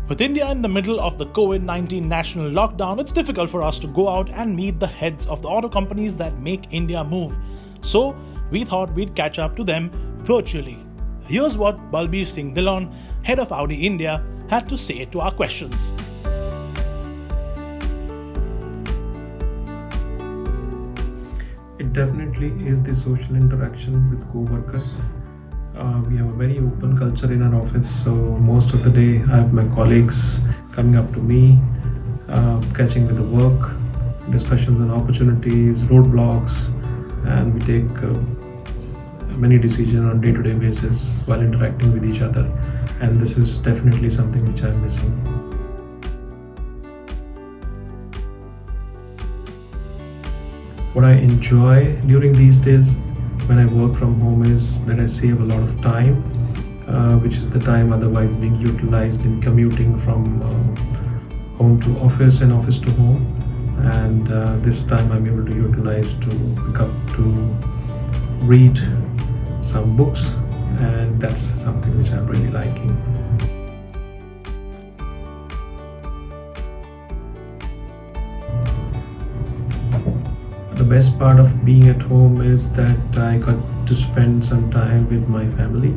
With India in the middle of the COVID-19 national lockdown, it's difficult for us to go out and meet the heads of the auto companies that make India move. So, we thought we'd catch up to them virtually. Here's what Balbir Singh Dhillon, head of Audi India, had to say to our questions. It definitely is the social interaction with co-workers. We have a very open culture in our office, so most of the day I have my colleagues coming up to me, catching with the work, discussions on opportunities, roadblocks, and we take many decisions on day-to-day basis while interacting with each other, and this is definitely something which I'm missing. What I enjoy during these days when I work from home is that I save a lot of time, which is the time otherwise being utilized in commuting from home to office and office to home, and this time I'm able to utilize to pick up to read some books, and that's something which I'm really liking. The best part of being at home is that I got to spend some time with my family,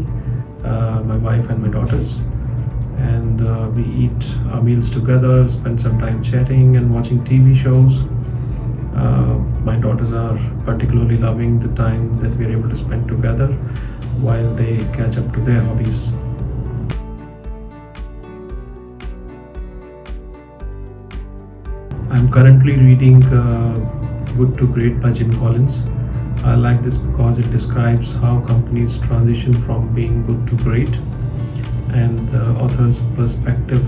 my wife and my daughters, and we eat our meals together, spend some time chatting and watching TV shows. My daughters are particularly loving the time that we are able to spend together while they catch up to their hobbies. I'm currently reading Good to Great by Jim Collins. I like this because it describes how companies transition from being good to great, and the author's perspective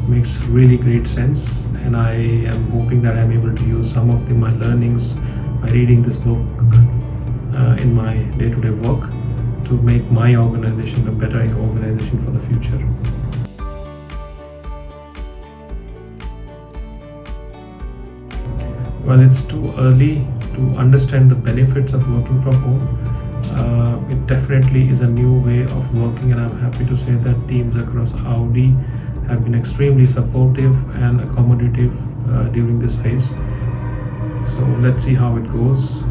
makes really great sense, and I am hoping that I'm able to use some of my learnings by reading this book in my day-to-day work to make my organization a better organization for the future. Well, it's too early to understand the benefits of working from home. It definitely is a new way of working, and I'm happy to say that teams across Audi have been extremely supportive and accommodative during this phase. So let's see how it goes.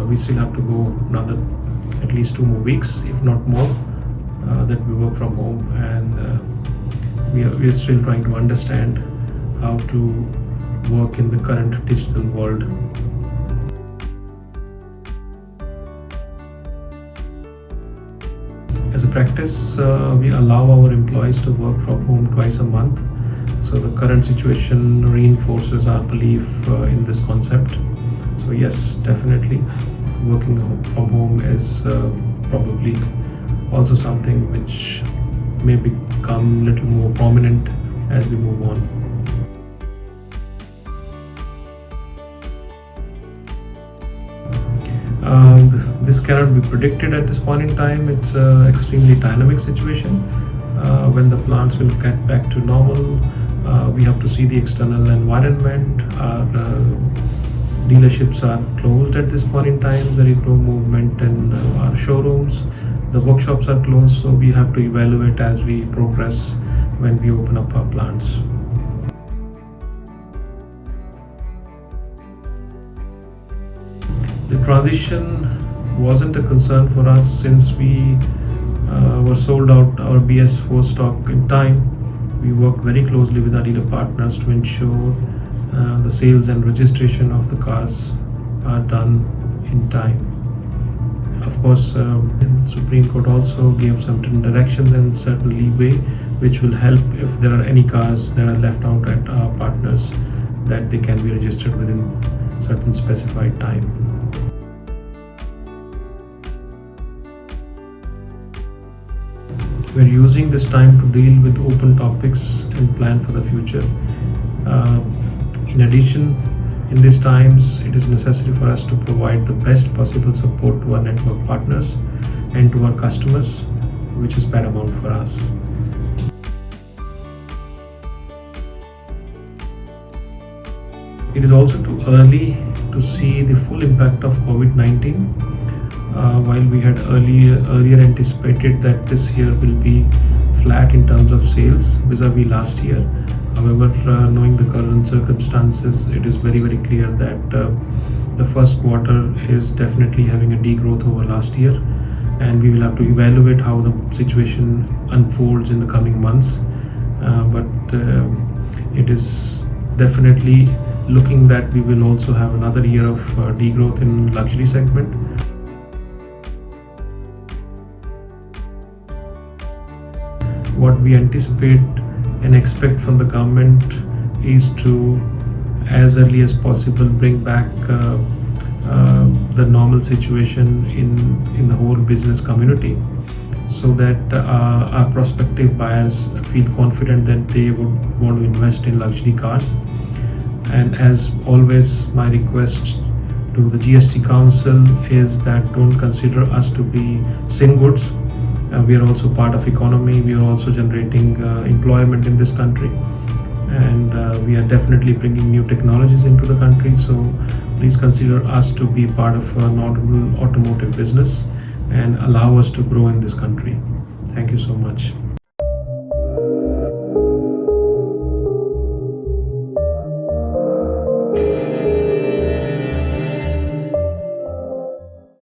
We still have to go another at least 2 more weeks, if not more, that we work from home, and we are still trying to understand how to work in the current digital world. As a practice, we allow our employees to work from home twice a month. So the current situation reinforces our belief in this concept. So yes, definitely, working from home is probably also something which may become a little more prominent as we move on. This cannot be predicted at this point in time. It's an extremely dynamic situation. When the plants will get back to normal, we have to see the external environment. Our dealerships are closed at this point in time. There is no movement in our showrooms. The workshops are closed, so we have to evaluate as we progress when we open up our plants. The transition wasn't a concern for us since we were sold out our BS4 stock in time. We worked very closely with our dealer partners to ensure the sales and registration of the cars are done in time. Of course, the Supreme Court also gave certain directions and certain leeway which will help if there are any cars that are left out at our partners, that they can be registered within certain specified time. We're using this time to deal with open topics and plan for the future. In addition, in these times, it is necessary for us to provide the best possible support to our network partners and to our customers, which is paramount for us. It is also too early to see the full impact of COVID-19. While we had earlier anticipated that this year will be flat in terms of sales vis-a-vis last year. However, knowing the current circumstances, it is very, very clear that the first quarter is definitely having a degrowth over last year, and we will have to evaluate how the situation unfolds in the coming months. But it is definitely looking that we will also have another year of degrowth in luxury segment. What we anticipate and expect from the government is to, as early as possible, bring back the normal situation in the whole business community, so that our prospective buyers feel confident that they would want to invest in luxury cars. And as always, my request to the GST Council is that don't consider us to be sin goods. We are also part of economy. We are also generating employment in this country, and we are definitely bringing new technologies into the country. So please consider us to be part of a normal automotive business and allow us to grow in this country. Thank you so much.